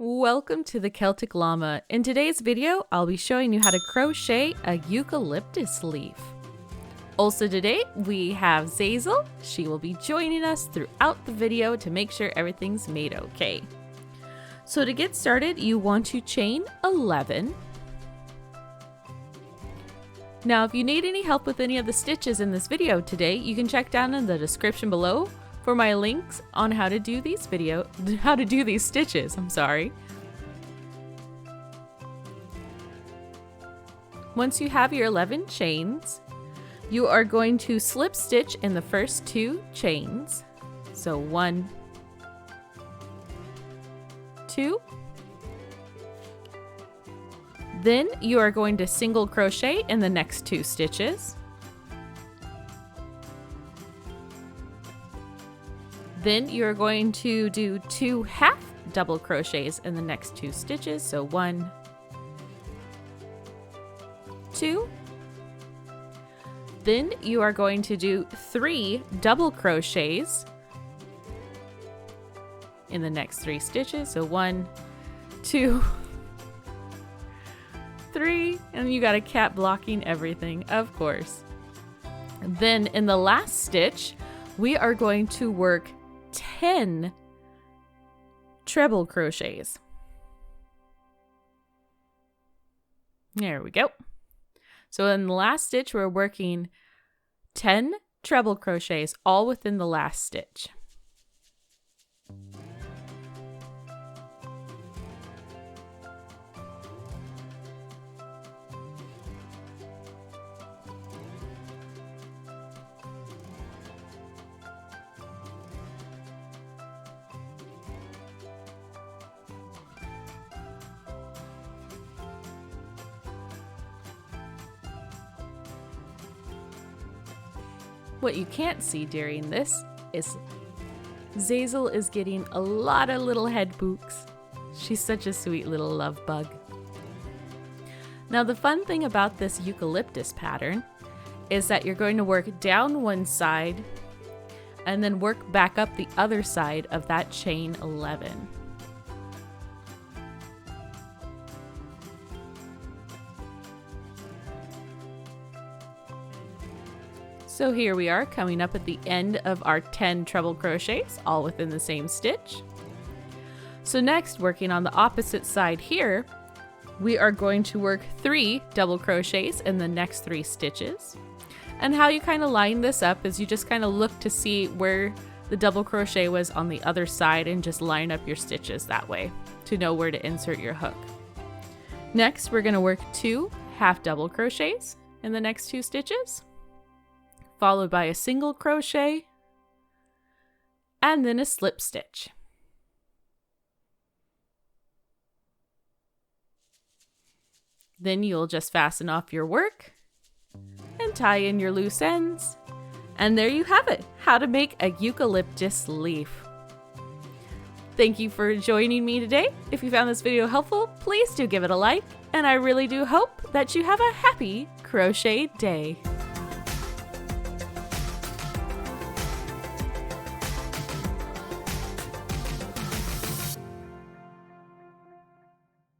Welcome to the Celtic Llama. In today's video, I'll be showing you how to crochet a eucalyptus leaf. Also today, we have Zazel. She will be joining us throughout the video to make sure everything's made okay. So to get started, you want to chain 11. Now, if you need any help with any of the stitches in this video today, you can check down in the description below for my links on how to do these stitches. Once you have your 11 chains, you are going to slip stitch in the first 2 chains. So 1, 2. Then you are going to single crochet in the next 2 stitches. Then you're going to do 2 half double crochets in the next 2 stitches. So 1, 2. Then you are going to do 3 double crochets in the next 3 stitches. So 1, 2, 3, and you got a cat blocking everything, of course. Then in the last stitch, we are going to work 10 treble crochets. There we go. So in the last stitch, we're working 10 treble crochets, all within the last stitch. What you can't see during this is Zazel is getting a lot of little head pooks. She's such a sweet little love bug. Now the fun thing about this eucalyptus pattern is that you're going to work down one side and then work back up the other side of that chain 11. So here we are coming up at the end of our 10 treble crochets, all within the same stitch. So next, working on the opposite side here, we are going to work 3 double crochets in the next 3 stitches. And how you kind of line this up is you just kind of look to see where the double crochet was on the other side and just line up your stitches that way to know where to insert your hook. Next, we're going to work 2 half double crochets in the next 2 stitches, followed by a single crochet and then a slip stitch. Then you'll just fasten off your work and tie in your loose ends. And there you have it, how to make a eucalyptus leaf. Thank you for joining me today. If you found this video helpful, please do give it a like, and I really do hope that you have a happy crochet day.